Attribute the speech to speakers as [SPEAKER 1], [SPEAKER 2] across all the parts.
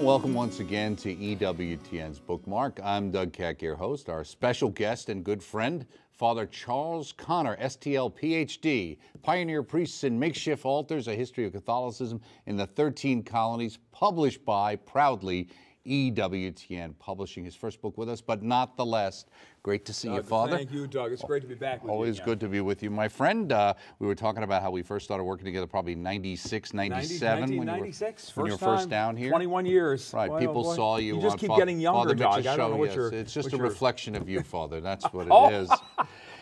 [SPEAKER 1] welcome once again to EWTN's Bookmark. I'm Doug Keck, your host. Our special guest and good friend, Father Charles Connor, STL, PhD, pioneer Priests and Makeshift Altars, A History of Catholicism in the 13 Colonies, published by, proudly, EWTN, publishing his first book with us, but not the last. Great to see you, Father.
[SPEAKER 2] Thank you, Doug. It's great to be back with you.
[SPEAKER 1] Always good to be with you, my friend. We were talking about how we first started working together probably 96, 97.
[SPEAKER 2] 1996,
[SPEAKER 1] when you were first down here.
[SPEAKER 2] 21 years.
[SPEAKER 1] Right,
[SPEAKER 2] Boy,
[SPEAKER 1] people saw you.
[SPEAKER 2] You just
[SPEAKER 1] on
[SPEAKER 2] keep getting younger,
[SPEAKER 1] Father
[SPEAKER 2] Doug.
[SPEAKER 1] Mitch's
[SPEAKER 2] I don't know
[SPEAKER 1] show,
[SPEAKER 2] what
[SPEAKER 1] yes.
[SPEAKER 2] you're...
[SPEAKER 1] It's just a
[SPEAKER 2] you're...
[SPEAKER 1] reflection of you, Father. That's what
[SPEAKER 2] Oh.
[SPEAKER 1] it is.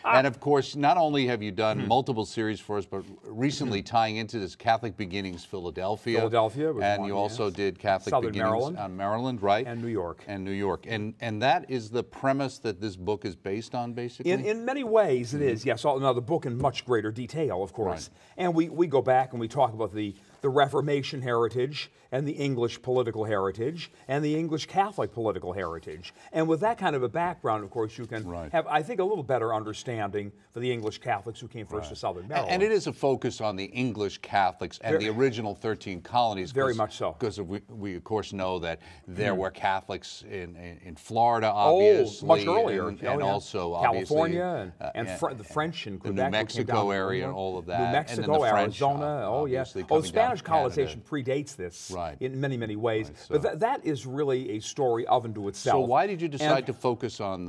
[SPEAKER 1] And of course, not only have you done multiple series for us, but recently tying into this Catholic Beginnings Philadelphia.
[SPEAKER 2] Philadelphia.
[SPEAKER 1] And you also did Catholic
[SPEAKER 2] Southern
[SPEAKER 1] Beginnings
[SPEAKER 2] Maryland.
[SPEAKER 1] Maryland, right?
[SPEAKER 2] And New York.
[SPEAKER 1] And New York. And that is the premise that this book is based on, basically?
[SPEAKER 2] In many ways, it is, yes. Now, the book in much greater detail, of course. Right. And we go back and we talk about the Reformation heritage and the English political heritage and the English Catholic political heritage. And with that kind of a background, of course, you can have, I think, a little better understanding for the English Catholics who came first to Southern Maryland.
[SPEAKER 1] And it is a focus on the English Catholics and the original 13 colonies.
[SPEAKER 2] Very much so.
[SPEAKER 1] Because we, of course, know that there were Catholics in Florida, obviously.
[SPEAKER 2] Much earlier.
[SPEAKER 1] And also,
[SPEAKER 2] California and the French and Quebec.
[SPEAKER 1] The New Mexico area and all of that.
[SPEAKER 2] New Mexico,
[SPEAKER 1] and French,
[SPEAKER 2] Arizona. Oh, yes. The Spanish colonization predates this in many, many ways.
[SPEAKER 1] Right, so.
[SPEAKER 2] But that is really a story of and to itself.
[SPEAKER 1] So why did you decide to focus on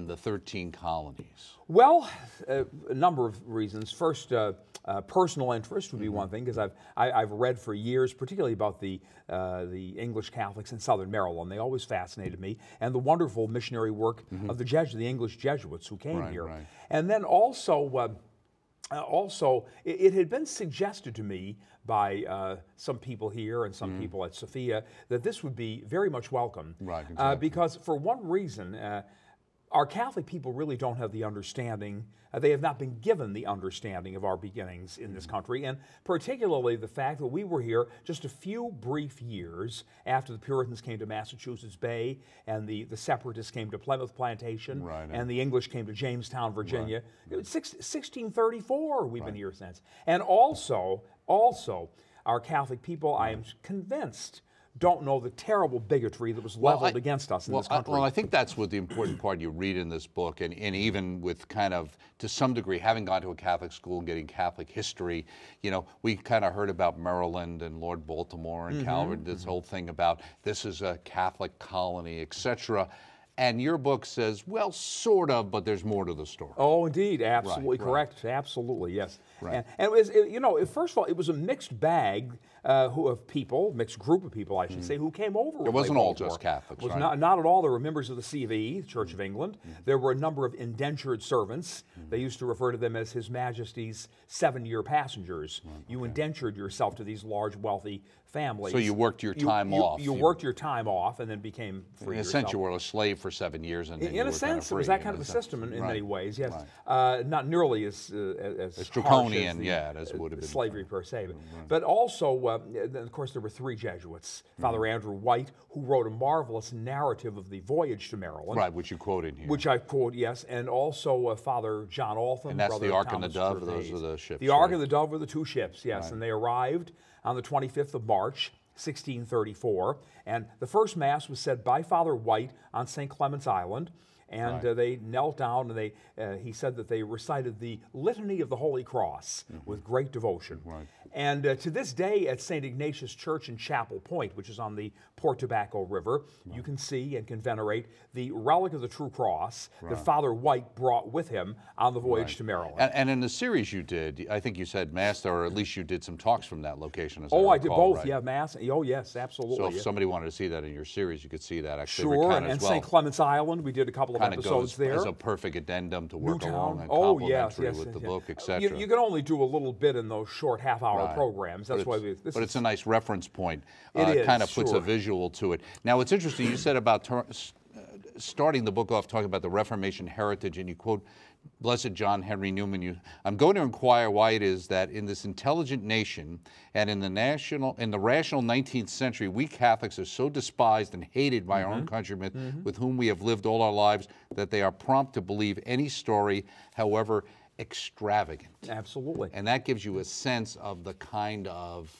[SPEAKER 1] the 13 colonies?
[SPEAKER 2] Well, a number of reasons. First, personal interest would be one thing, because I've read for years, particularly about the English Catholics in Southern Maryland. They always fascinated me, and the wonderful missionary work of the English Jesuits who came here. Right. And then also, it had been suggested to me by some people here and some people at Sophia that this would be very much welcome.
[SPEAKER 1] Right, exactly.
[SPEAKER 2] Because for one reason, our Catholic people really don't have the understanding, they have not been given the understanding of our beginnings in this country, and particularly the fact that we were here just a few brief years after the Puritans came to Massachusetts Bay, and the Separatists came to Plymouth Plantation, and the English came to Jamestown, Virginia. It was 1634, we've been here since. And also, our Catholic people, I am convinced, don't know the terrible bigotry that was leveled against us in this country.
[SPEAKER 1] Well, I think that's what the important part you read in this book, and even with kind of, to some degree, having gone to a Catholic school and getting Catholic history, you know, we kind of heard about Maryland and Lord Baltimore and Calvert, this whole thing about this is a Catholic colony, etc. And your book says, well, sort of, but there's more to the story.
[SPEAKER 2] Oh, indeed, absolutely correct. Absolutely, yes.
[SPEAKER 1] Right.
[SPEAKER 2] And it was, you know, first of all, it was a mixed bag of people, mixed group of people, I should say, who came over.
[SPEAKER 1] It wasn't all just Catholics, right?
[SPEAKER 2] Not at all. There were members of the C.V., Church of England. There were a number of indentured servants. They used to refer to them as His Majesty's 7-year passengers. You indentured yourself to these large, wealthy families.
[SPEAKER 1] So you worked your time off.
[SPEAKER 2] You worked your time off and then became free.
[SPEAKER 1] In a sense, you were a slave for 7 years. And then
[SPEAKER 2] in a sense, it was that kind of a system in many ways, yes. Not nearly as
[SPEAKER 1] draconian, as would have been
[SPEAKER 2] slavery per se. But also, of course, there were 3 Jesuits. Father Andrew White, who wrote a marvelous narrative of the voyage to Maryland.
[SPEAKER 1] Right, which you quote in here.
[SPEAKER 2] Which I quote, yes. And also Father John Altham.
[SPEAKER 1] And that's
[SPEAKER 2] brother
[SPEAKER 1] the Ark
[SPEAKER 2] Thomas
[SPEAKER 1] and the Dove,
[SPEAKER 2] Gervais.
[SPEAKER 1] those are the ships.
[SPEAKER 2] The Ark and the Dove were the 2 ships, yes. And they arrived on the 25th of March, 1634. And the first Mass was said by Father White on St. Clement's Island. And they knelt down, and he said that they recited the Litany of the Holy Cross with great devotion. Right. And to this day at St. Ignatius Church in Chapel Point, which is on the Port Tobacco River, you can see and can venerate the relic of the True Cross that Father White brought with him on the voyage to Maryland.
[SPEAKER 1] And in the series you did, I think you said Mass, or at least you did some talks from that location.
[SPEAKER 2] I did both, Mass. Oh, yes, absolutely.
[SPEAKER 1] So if somebody wanted to see that in your series, you could see that actually.
[SPEAKER 2] Sure, and St. Clement's Island, we did a couple of episodes there.
[SPEAKER 1] As a perfect addendum to work
[SPEAKER 2] Newtown.
[SPEAKER 1] along and complementary with the book, etc.
[SPEAKER 2] You can only do a little bit in those short half-hour programs. That's why
[SPEAKER 1] but it's a nice reference point.
[SPEAKER 2] It
[SPEAKER 1] kind of puts a visual to it. Now, it's interesting. You said about starting the book off talking about the Reformation heritage, and you quote Blessed John Henry Newman. I'm going to inquire why it is that in this intelligent nation and in the rational 19th century, we Catholics are so despised and hated by our own countrymen with whom we have lived all our lives that they are prompt to believe any story, however extravagant.
[SPEAKER 2] Absolutely.
[SPEAKER 1] And that gives you a sense of the kind of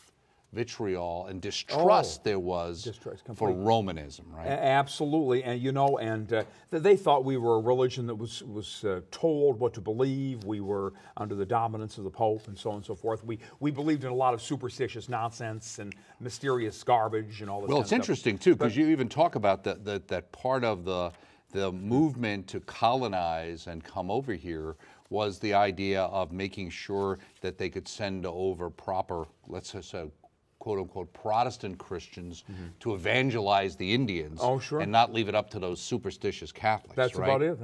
[SPEAKER 1] vitriol and distrust there was for Romanism, right?
[SPEAKER 2] Absolutely, and they thought we were a religion that was told what to believe. We were under the dominance of the Pope, and so on and so forth. We believed in a lot of superstitious nonsense and mysterious garbage and all this.
[SPEAKER 1] Well, it's interesting too, because you even talk about that part of the movement to colonize and come over here was the idea of making sure that they could send over proper, let's just say, quote-unquote Protestant Christians to evangelize the Indians and not leave it up to those superstitious Catholics.
[SPEAKER 2] That's about it.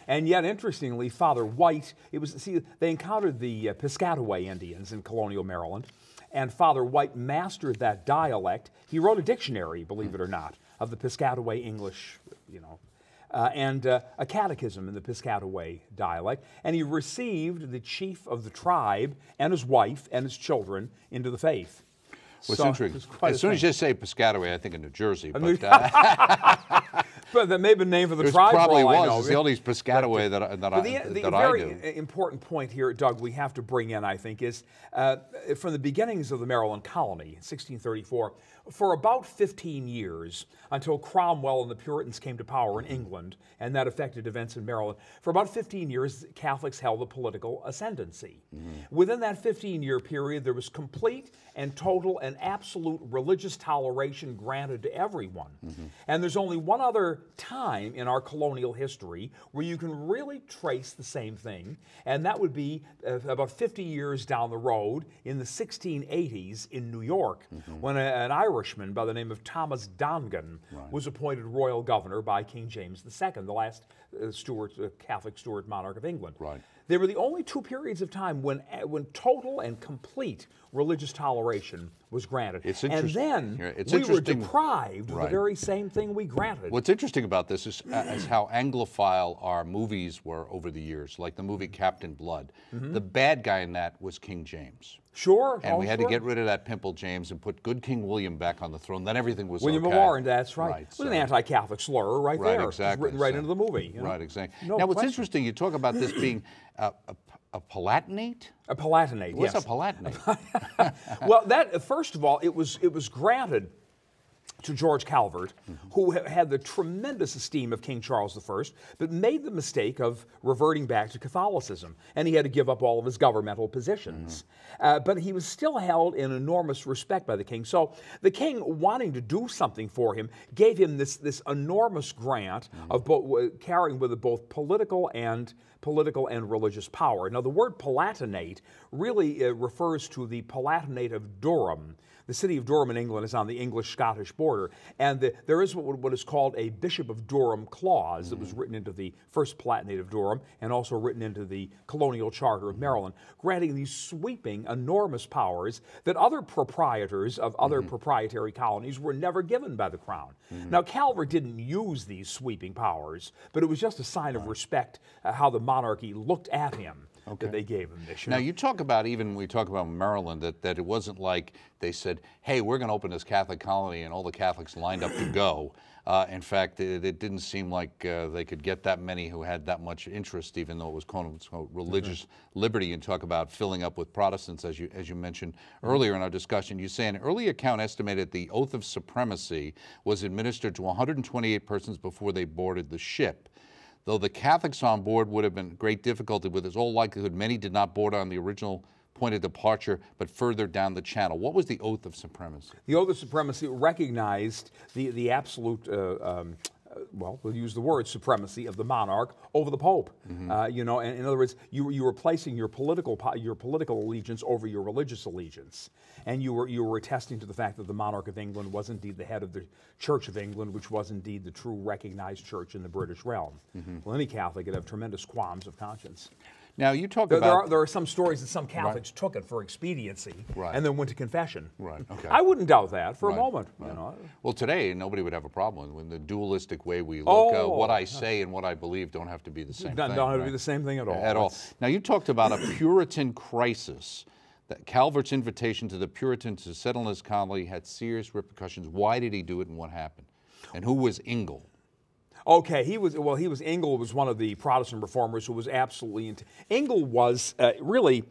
[SPEAKER 2] And yet, interestingly, Father White, they encountered the Piscataway Indians in colonial Maryland, and Father White mastered that dialect. He wrote a dictionary, believe it or not, of the Piscataway English, and a catechism in the Piscataway dialect, and he received the chief of the tribe and his wife and his children into the faith.
[SPEAKER 1] What's interesting, as soon as you say Piscataway, I think of New Jersey. But,
[SPEAKER 2] but that may have been named for the tribe.
[SPEAKER 1] Probably
[SPEAKER 2] was.
[SPEAKER 1] I know. It's the only Piscataway that I do.
[SPEAKER 2] The very important point here, Doug, we have to bring in, I think, is from the beginnings of the Maryland colony, 1634, for about 15 years, until Cromwell and the Puritans came to power in England, and that affected events in Maryland, for about 15 years, Catholics held a political ascendancy. Within that 15-year period, there was complete and total and absolute religious toleration granted to everyone. And there's only one other time in our colonial history where you can really trace the same thing, and that would be about 50 years down the road in the 1680s in New York, when an Irishman by the name of Thomas Dongan was appointed royal governor by King James II, the last Catholic Stuart monarch of England. They were the only two periods of time when total and complete religious toleration was granted. And then we were deprived of the very same thing we granted.
[SPEAKER 1] What's interesting about this is how Anglophile our movies were over the years, like the movie Captain Blood. The bad guy in that was King James. And we had to get rid of that pimple James and put good King William back on the throne. Then everything was
[SPEAKER 2] William of Warren, that's right. It was an anti-Catholic slur right there.
[SPEAKER 1] Exactly.
[SPEAKER 2] Written right into the movie.
[SPEAKER 1] Right, exactly. Now, what's interesting, you talk about this being a Palatinate?
[SPEAKER 2] A Palatinate,
[SPEAKER 1] What's a Palatinate?
[SPEAKER 2] Well, first of all, it was granted to George Calvert, who had the tremendous esteem of King Charles I, but made the mistake of reverting back to Catholicism, and he had to give up all of his governmental positions. But he was still held in enormous respect by the king. So the king, wanting to do something for him, gave him this enormous grant of carrying with it both political and religious power. Now, the word Palatinate really refers to the Palatinate of Durham. The city of Durham in England is on the English-Scottish border, and there is what is called a Bishop of Durham clause that was written into the first Palatinate of Durham and also written into the colonial charter of Maryland, granting these sweeping, enormous powers that other proprietors of other proprietary colonies were never given by the crown. Now, Calvert didn't use these sweeping powers, but it was just a sign of respect how the monarchy looked at him. That they gave him this.
[SPEAKER 1] Now, you talk about, even when we talk about Maryland, that it wasn't like they said, hey, we're going to open this Catholic colony and all the Catholics lined up to go. In fact, it didn't seem like they could get that many who had that much interest, even though it was called religious liberty, and talk about filling up with Protestants, as you mentioned earlier in our discussion. You say an early account estimated the oath of supremacy was administered to 128 persons before they boarded the ship. Though the Catholics on board would have been great difficulty, with its all likelihood many did not board on the original point of departure, but further down the channel. What was the oath of supremacy?
[SPEAKER 2] The oath of supremacy recognized the absolute, well, we'll use the word supremacy of the monarch over the Pope. And in other words, you were placing your political allegiance over your religious allegiance, and you were attesting to the fact that the monarch of England was indeed the head of the Church of England, which was indeed the true recognized church in the British realm. Well, any Catholic would have tremendous qualms of conscience.
[SPEAKER 1] Now, you talk about...
[SPEAKER 2] There are some stories that some Catholics took it for expediency and then went to confession.
[SPEAKER 1] Okay.
[SPEAKER 2] I wouldn't doubt that for a moment.
[SPEAKER 1] Well, today, nobody would have a problem with the dualistic way we look. What I say and what I believe don't have to be the same thing.
[SPEAKER 2] Don't have to be the same thing at all.
[SPEAKER 1] At all. Now, you talked about a Puritan crisis. That Calvert's invitation to the Puritans to settle in his colony had serious repercussions. Why did he do it, and what happened? And who was Ingle?
[SPEAKER 2] Okay, Ingle was one of the Protestant reformers who was absolutely Ingle was really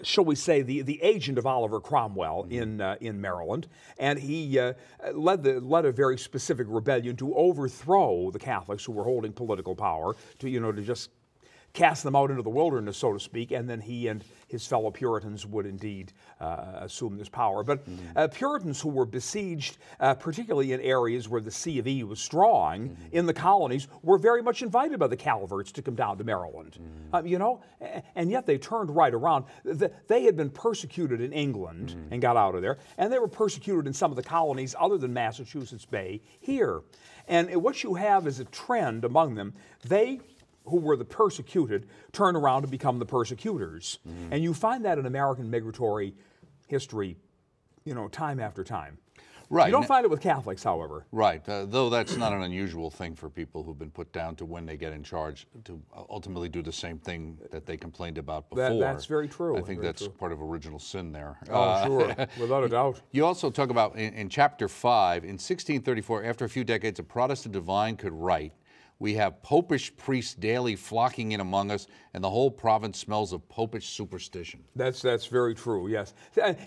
[SPEAKER 2] shall we say, the agent of Oliver Cromwell in Maryland, and he led a very specific rebellion to overthrow the Catholics who were holding political power, to just cast them out into the wilderness, so to speak, and then he and his fellow Puritans would indeed assume this power. But Puritans who were besieged, particularly in areas where the C of E was strong, in the colonies, were very much invited by the Calverts to come down to Maryland. And yet they turned right around. They had been persecuted in England and got out of there, and they were persecuted in some of the colonies other than Massachusetts Bay here. And what you have is a trend among them. They who were the persecuted turn around to become the persecutors. And you find that in American migratory history, time after time.
[SPEAKER 1] Right.
[SPEAKER 2] You don't find it with Catholics, however.
[SPEAKER 1] Right, though that's not an unusual thing for people who've been put down to when they get in charge to ultimately do the same thing that they complained about before.
[SPEAKER 2] That's very true.
[SPEAKER 1] I think that's part of original sin there.
[SPEAKER 2] Oh, sure, without a doubt.
[SPEAKER 1] You also talk about, in Chapter 5, in 1634, after a few decades, a Protestant divine could write, "We have popish priests daily flocking in among us, and the whole province smells of popish superstition."
[SPEAKER 2] That's very true, yes.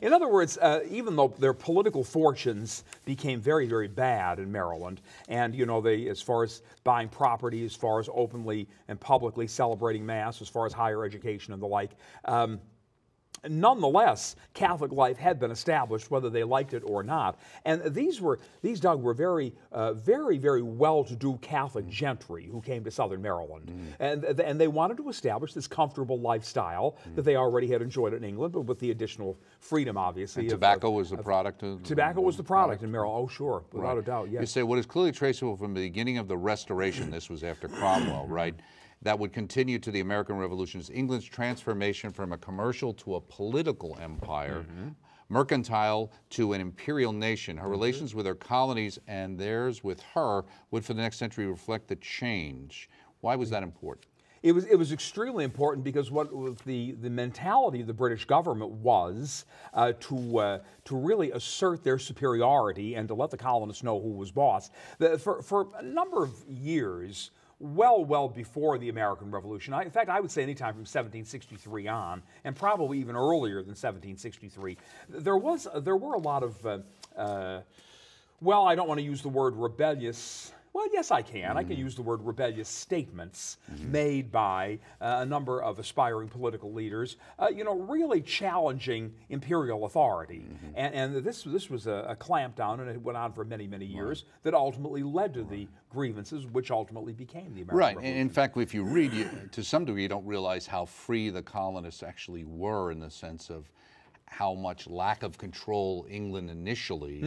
[SPEAKER 2] In other words, even though their political fortunes became very, very bad in Maryland, and, they, as far as buying property, as far as openly and publicly celebrating Mass, as far as higher education and the like, nonetheless, Catholic life had been established, whether they liked it or not. And these, Doug, were very, very well-to-do Catholic gentry who came to Southern Maryland. And they wanted to establish this comfortable lifestyle that they already had enjoyed in England, but with the additional freedom, obviously.
[SPEAKER 1] And tobacco was the product of...
[SPEAKER 2] Tobacco was the product in Maryland. Oh, sure, without a doubt, yes.
[SPEAKER 1] You say, what is clearly traceable from the beginning of the Restoration, this was after Cromwell, right? That would continue to the American Revolution is England's transformation from a commercial to a political empire, mercantile to an imperial nation. Her relations with her colonies and theirs with her would for the next century reflect the change. Why was that important?
[SPEAKER 2] It was extremely important because what the mentality of the British government was to really assert their superiority and to let the colonists know who was boss. For a number of years, well before the American Revolution. In fact, I would say anytime from 1763 on, and probably even earlier than 1763, there were a lot of, I don't want to use the word rebellious. Well, yes, I can. I can use the word rebellious statements made by a number of aspiring political leaders, really challenging imperial authority. And this was a clampdown, and it went on for many, many years, that ultimately led to the grievances, which ultimately became the American Revolution.
[SPEAKER 1] Right. In fact, if you read, to some degree, you don't realize how free the colonists actually were in the sense of how much lack of control England initially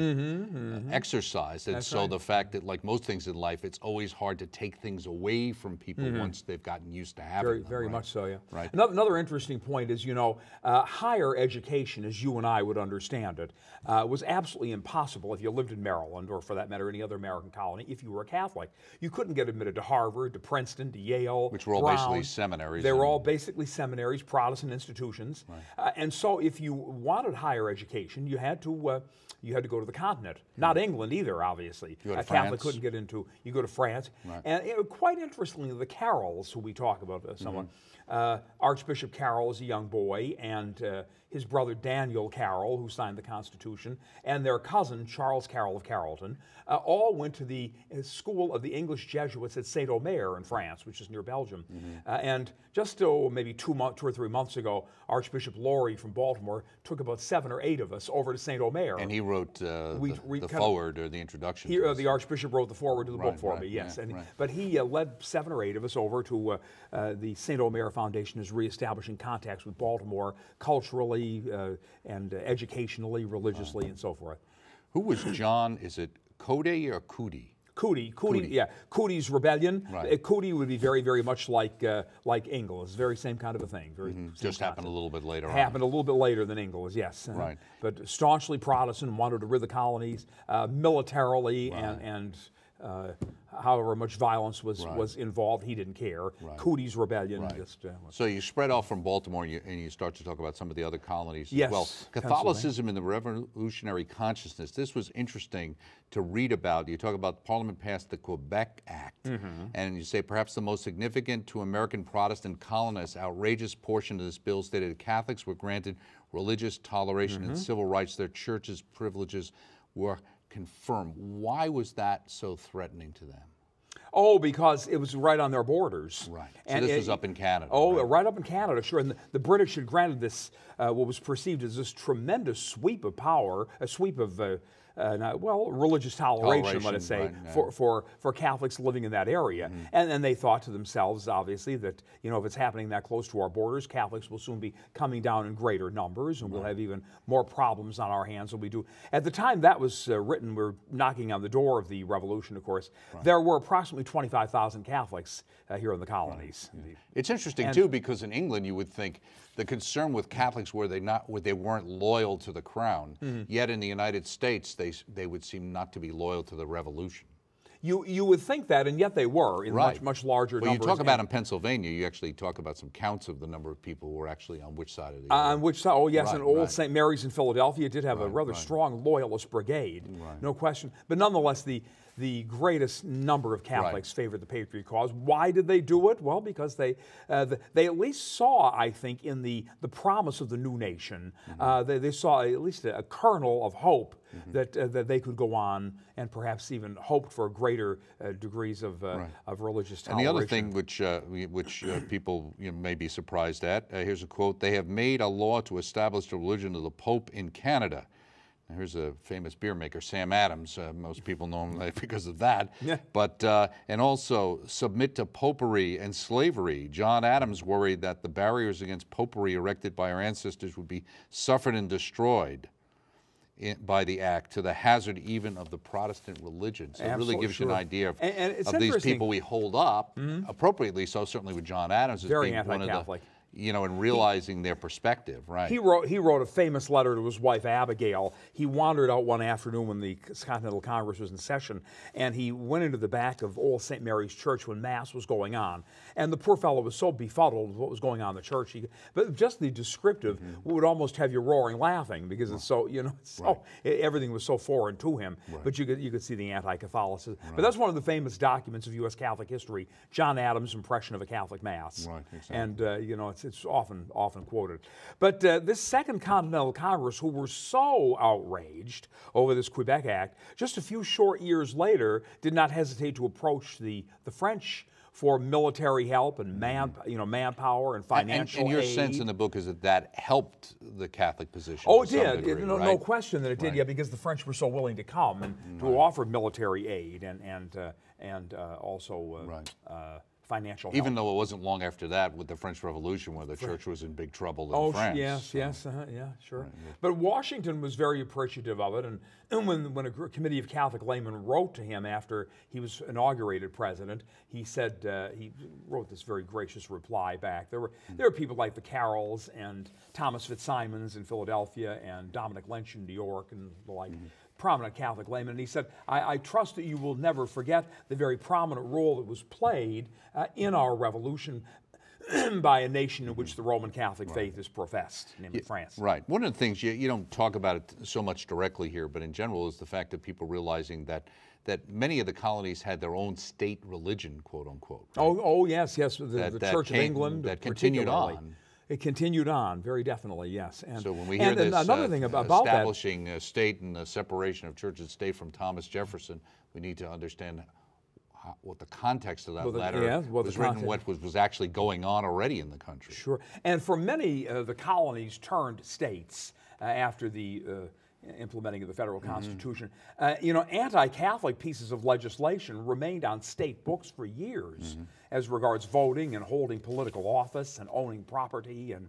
[SPEAKER 1] exercised. And so the fact that, like most things in life, it's always hard to take things away from people once they've gotten used to having them.
[SPEAKER 2] Very much so, yeah.
[SPEAKER 1] Right.
[SPEAKER 2] Another interesting point is, higher education, as you and I would understand it, was absolutely impossible if you lived in Maryland, or for that matter, any other American colony, if you were a Catholic. You couldn't get admitted to Harvard, to Princeton, to Yale,
[SPEAKER 1] which were all basically seminaries.
[SPEAKER 2] They were all basically seminaries, Protestant institutions. And so if you wanted higher education, you had to go to the continent. Not England either, obviously.
[SPEAKER 1] You go to
[SPEAKER 2] Catholic
[SPEAKER 1] France.
[SPEAKER 2] couldn't get into. You go to France, and quite interestingly, the Carrolls, who we talk about someone, Archbishop Carroll is a young boy, and his brother Daniel Carroll, who signed the Constitution, and their cousin Charles Carroll of Carrollton, all went to the school of the English Jesuits at Saint-Omer in France, which is near Belgium. And just maybe 2 or 3 months ago, Archbishop Laurie from Baltimore took about 7 or 8 of us over to Saint-Omer.
[SPEAKER 1] And he wrote the foreword or the introduction.
[SPEAKER 2] The Archbishop wrote the foreword to the book for me, yes. But he led 7 or 8 of us over to the Saint-Omer Foundation is reestablishing contacts with Baltimore culturally and educationally, religiously, and so forth.
[SPEAKER 1] Who was John, is it Cody or Cootie?
[SPEAKER 2] Cootie, yeah. Cootie's rebellion. Cootie would be very, very much like Ingalls, very same kind of a thing.
[SPEAKER 1] Just happened a little bit later.
[SPEAKER 2] Happened a little bit later than Ingalls, yes. But staunchly Protestant, wanted to rid the colonies militarily and however much violence was involved, he didn't care. Cootie's Rebellion. Just,
[SPEAKER 1] so you spread off from Baltimore and you start to talk about some of the other colonies
[SPEAKER 2] yes,
[SPEAKER 1] as well. Catholicism in the revolutionary consciousness. This was interesting to read about. You talk about Parliament passed the Quebec Act, and you say perhaps the most significant to American Protestant colonists, outrageous portion of this bill stated that Catholics were granted religious toleration and civil rights. Their churches' privileges were confirmed. Why was that so threatening to them?
[SPEAKER 2] Oh, because it was right on their borders.
[SPEAKER 1] Right. So and this was up in Canada.
[SPEAKER 2] Oh, right up in Canada, sure. And the British had granted this, what was perceived as this tremendous sweep of power, a sweep of, religious toleration, let us say, for Catholics living in that area. And they thought to themselves, obviously, that, if it's happening that close to our borders, Catholics will soon be coming down in greater numbers, and we'll have even more problems on our hands than we do. At the time that was written, we were knocking on the door of the Revolution, of course. There were approximately 25,000 Catholics here in the colonies.
[SPEAKER 1] It's interesting, too, because in England, you would think the concern with Catholics were they weren't loyal to the crown. Yet in the United States, they would seem not to be loyal to the Revolution.
[SPEAKER 2] You would think that, and yet they were in much larger numbers.
[SPEAKER 1] Well, you talk about in Pennsylvania, you actually talk about some counts of the number of people who were actually on which side of the
[SPEAKER 2] on which side? Oh, yes, and Old St. Mary's in Philadelphia did have a rather strong loyalist brigade, no question. But nonetheless, the greatest number of Catholics favored the Patriot cause. Why did they do it? Well, because they at least saw, I think, in the promise of the new nation, they saw at least a kernel of hope that they could go on and perhaps even hoped for greater degrees of religious toleration.
[SPEAKER 1] And the other thing which people may be surprised at, here's a quote: "They have made a law to establish the religion of the Pope in Canada." Now, here's a famous beer maker, Sam Adams. Most people know him because of that. But and also submit to popery and slavery. John Adams worried that the barriers against popery erected by our ancestors would be suffered and destroyed by the act, to the hazard even of the Protestant religion. So it really gives you an idea of these people we hold up, appropriately so, certainly with John Adams as
[SPEAKER 2] very
[SPEAKER 1] being
[SPEAKER 2] anti-Catholic.
[SPEAKER 1] One of the, and realizing their perspective, right?
[SPEAKER 2] He wrote a famous letter to his wife Abigail. He wandered out one afternoon when the Continental Congress was in session, and he went into the back of Old St. Mary's Church when Mass was going on. And the poor fellow was so befuddled with what was going on in the church. But just the descriptive would almost have you roaring laughing, because it's so, everything was so foreign to him. But you could see the anti-Catholicism. But that's one of the famous documents of U.S. Catholic history, John Adams' impression of a Catholic Mass.
[SPEAKER 1] Right, exactly.
[SPEAKER 2] And it's often quoted. But this Second Continental Congress, who were so outraged over this Quebec Act, just a few short years later did not hesitate to approach the French for military help and manpower and financial
[SPEAKER 1] and your
[SPEAKER 2] aid.
[SPEAKER 1] sense in the book is that helped the Catholic position.
[SPEAKER 2] Oh, it
[SPEAKER 1] to some
[SPEAKER 2] did.
[SPEAKER 1] degree,
[SPEAKER 2] No question that it did. Yeah, because the French were so willing to come and to offer military aid and also financial help.
[SPEAKER 1] Even though it wasn't long after that with the French Revolution where the church was in big trouble in France.
[SPEAKER 2] Yeah, sure. But Washington was very appreciative of it, and when a committee of Catholic laymen wrote to him after he was inaugurated president, he said, he wrote this very gracious reply back. There were people like the Carrolls and Thomas Fitzsimons in Philadelphia and Dominic Lynch in New York and the like. Prominent Catholic layman, and he said, I trust that you will never forget the very prominent role that was played in our revolution by a nation in which the Roman Catholic faith is professed, namely France.
[SPEAKER 1] Right. One of the things, you don't talk about it so much directly here, but in general is the fact of people realizing that many of the colonies had their own state religion, quote unquote. Right?
[SPEAKER 2] Oh yes, the Church of England.
[SPEAKER 1] That continued on.
[SPEAKER 2] It continued on, very definitely, yes. And
[SPEAKER 1] so when we hear this
[SPEAKER 2] another thing about
[SPEAKER 1] establishing a state and the separation of church and state from Thomas Jefferson, we need to understand what the context of that letter was written, what was actually going on already in the country.
[SPEAKER 2] Sure. And for many of the colonies turned states after the implementing of the federal Constitution, anti-Catholic pieces of legislation remained on state books for years as regards voting and holding political office and owning property and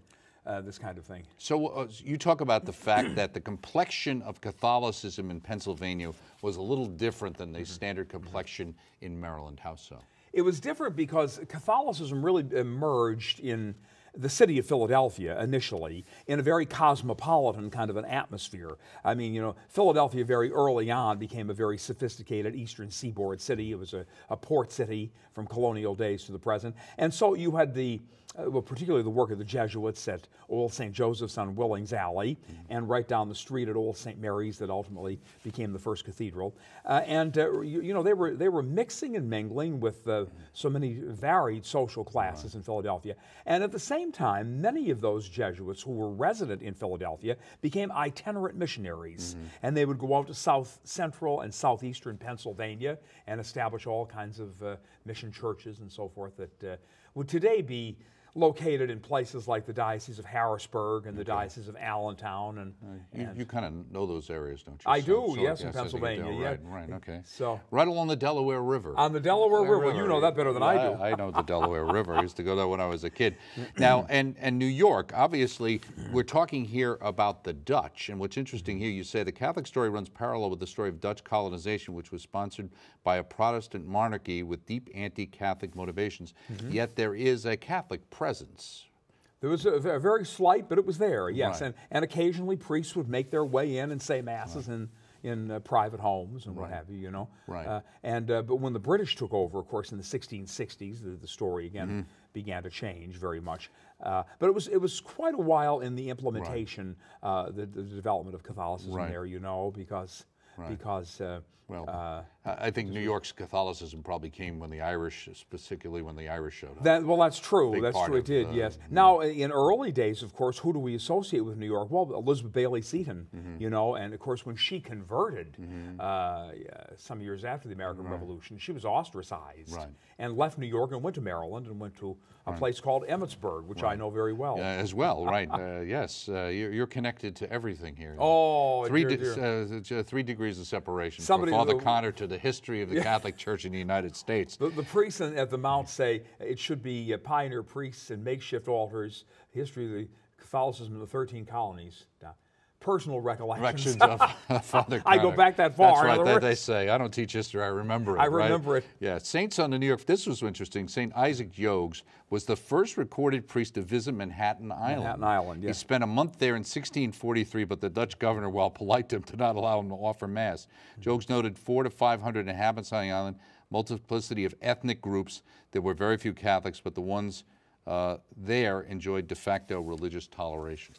[SPEAKER 2] this kind of thing.
[SPEAKER 1] So you talk about the fact that the complexion of Catholicism in Pennsylvania was a little different than the standard complexion in Maryland. How so?
[SPEAKER 2] It was different because Catholicism really emerged in the city of Philadelphia initially in a very cosmopolitan kind of an atmosphere. I mean, you know, Philadelphia very early on became a very sophisticated eastern seaboard city. It was a port city from colonial days to the present. And so you had well, particularly the work of the Jesuits at Old St. Joseph's on Willings Alley, and right down the street at Old St. Mary's that ultimately became the first cathedral. You know, they were mixing and mingling with so many varied social classes in Philadelphia. And at the same time, many of those Jesuits who were resident in Philadelphia became itinerant missionaries. And they would go out to south central and southeastern Pennsylvania and establish all kinds of mission churches and so forth that would today be located in places like the Diocese of Harrisburg and the Diocese of Allentown. And
[SPEAKER 1] you kind of know those areas, don't you?
[SPEAKER 2] I do, yes, in Pennsylvania.
[SPEAKER 1] Right, okay.
[SPEAKER 2] So
[SPEAKER 1] right along the Delaware River.
[SPEAKER 2] On the Delaware River. You know that better than I do.
[SPEAKER 1] I know the Delaware River. I used to go there when I was a kid. Now, and New York, obviously, we're talking here about the Dutch. And what's interesting here, you say the Catholic story runs parallel with the story of Dutch colonization, which was sponsored by a Protestant monarchy with deep anti-Catholic motivations. Yet there is a Catholic presence.
[SPEAKER 2] There was a very slight, but it was there, yes.
[SPEAKER 1] Right.
[SPEAKER 2] And occasionally priests would make their way in and say masses in private homes and what have you, you know.
[SPEAKER 1] Right.
[SPEAKER 2] But when the British took over, of course, in the 1660s, the story again began to change very much. But it was quite a while in the implementation, the development of Catholicism there, you know, because
[SPEAKER 1] I think New York's Catholicism probably came when the Irish, particularly when the Irish showed up.
[SPEAKER 2] That's true. That's true. It did. Yes. Now, in early days, of course, who do we associate with New York? Well, Elizabeth Bailey Seton, you know, and of course, when she converted some years after the American Revolution, she was ostracized and left New York and went to Maryland and went to a place called Emmitsburg, which I know very well.
[SPEAKER 1] As well, right? Yes, you're connected to everything here.
[SPEAKER 2] Oh,
[SPEAKER 1] 3 degrees of separation. From Father Connor to the history of the Catholic Church in the United States.
[SPEAKER 2] The priests at the Mount say it should be pioneer priests and makeshift altars, history of the Catholicism in the 13 colonies. Personal recollections
[SPEAKER 1] of Father Connor.
[SPEAKER 2] I go back that far.
[SPEAKER 1] That's right, they say. I don't teach history, I remember it.
[SPEAKER 2] I remember it.
[SPEAKER 1] Yeah, saints on the New York, this was interesting. St. Isaac Jogues was the first recorded priest to visit Manhattan Island.
[SPEAKER 2] Manhattan Island, yes.
[SPEAKER 1] He spent a month there in 1643, but the Dutch governor, while polite to him, did not allow him to offer Mass. Jogues noted 400 to 500 inhabitants on the island, multiplicity of ethnic groups. There were very few Catholics, but the ones there enjoyed de facto religious toleration.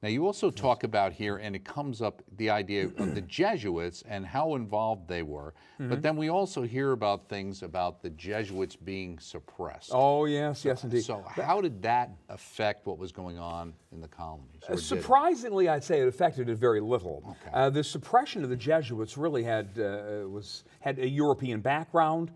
[SPEAKER 1] Now, you also talk about here, and it comes up, the idea of the Jesuits and how involved they were. But then we also hear about things about the Jesuits being suppressed.
[SPEAKER 2] Oh, yes, yes, indeed.
[SPEAKER 1] So how did that affect what was going on in the colonies?
[SPEAKER 2] Surprisingly, I'd say it affected it very little.
[SPEAKER 1] Okay.
[SPEAKER 2] The suppression of the Jesuits really had a European background.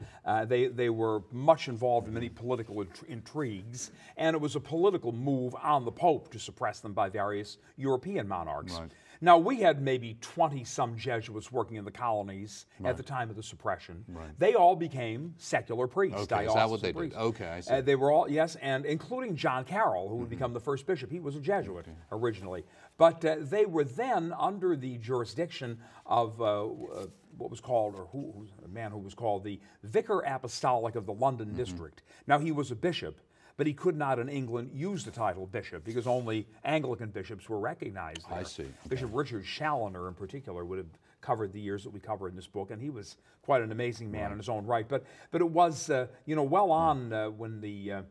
[SPEAKER 2] They were much involved in many political intrigues, and it was a political move on the Pope to suppress them by various European monarchs.
[SPEAKER 1] Right.
[SPEAKER 2] Now, we had maybe 20-some Jesuits working in the colonies at the time of the suppression.
[SPEAKER 1] Right.
[SPEAKER 2] They all became secular priests.
[SPEAKER 1] Okay, is that what they did? Okay, I see.
[SPEAKER 2] They were all, yes, and including John Carroll, who would become the first bishop. He was a Jesuit originally. But they were then under the jurisdiction of what was called, or a man who was called the Vicar Apostolic of the London District. Now, he was a bishop, but he could not in England use the title bishop because only Anglican bishops were recognized there.
[SPEAKER 1] I see. Okay.
[SPEAKER 2] Bishop Richard Challoner in particular would have covered the years that we cover in this book, and he was quite an amazing man in his own right. But it was, well on when the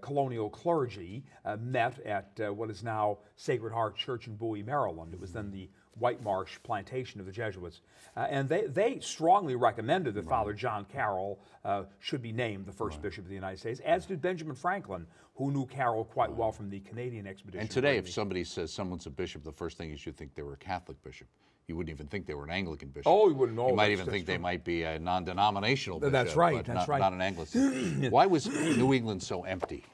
[SPEAKER 2] colonial clergy met at what is now Sacred Heart Church in Bowie, Maryland. It was then the White Marsh plantation of the Jesuits. And they strongly recommended that Father John Carroll should be named the first bishop of the United States, as did Benjamin Franklin, who knew Carroll quite well from the Canadian expedition.
[SPEAKER 1] And today, if somebody says someone's a bishop, the first thing you should think they were a Catholic bishop. You wouldn't even think they were an Anglican bishop.
[SPEAKER 2] Oh, you wouldn't know.
[SPEAKER 1] You might even think they might be a non-denominational bishop.
[SPEAKER 2] That's right,
[SPEAKER 1] but
[SPEAKER 2] that's
[SPEAKER 1] not an Anglican. Why was New England so empty?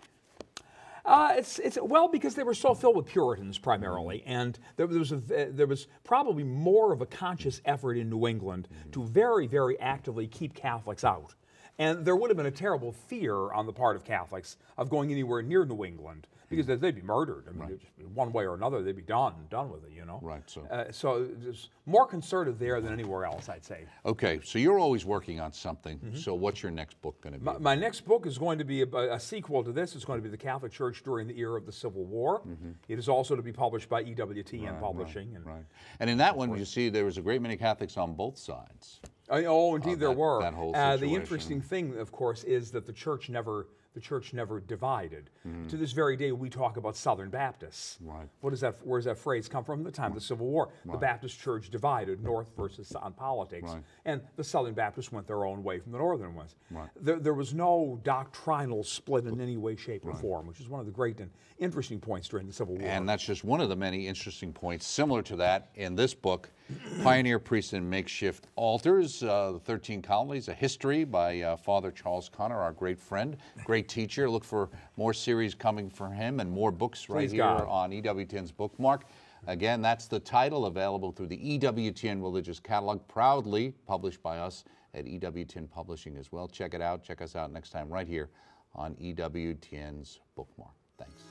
[SPEAKER 2] Well, because they were so filled with Puritans primarily, and there was probably more of a conscious effort in New England to very, very actively keep Catholics out. And there would have been a terrible fear on the part of Catholics of going anywhere near New England because they'd be murdered. I mean, just one way or another, they'd be done with it, you know.
[SPEAKER 1] Right.
[SPEAKER 2] So it's more conservative there than anywhere else, I'd say.
[SPEAKER 1] Okay, so you're always working on something. So what's your next book going to be?
[SPEAKER 2] My next book is going to be a sequel to this. It's going to be The Catholic Church During the Era of the Civil War. It is also to be published by EWTN Publishing.
[SPEAKER 1] And in that one, you see there was a great many Catholics on both sides.
[SPEAKER 2] Oh, indeed, there were.
[SPEAKER 1] That whole
[SPEAKER 2] The
[SPEAKER 1] situation.
[SPEAKER 2] interesting thing, of course, is that the church never divided. To this very day, we talk about Southern Baptists.
[SPEAKER 1] Right.
[SPEAKER 2] Where's that phrase come from? The time of the Civil War. The Baptist Church divided, North versus South politics, and the Southern Baptists went their own way from the Northern ones. There was no doctrinal split in any way, shape, or form, which is one of the great and interesting points during the Civil War.
[SPEAKER 1] And that's just one of the many interesting points similar to that in this book, Pioneer, Priests and Makeshift Altars, the 13 Colonies, a history by Father Charles Connor, our great friend, great teacher. Look for more series coming from him and more books right here on EWTN's Bookmark. Again, that's the title, available through the EWTN Religious Catalog, proudly published by us at EWTN Publishing as well. Check it out. Check us out next time right here on EWTN's Bookmark. Thanks.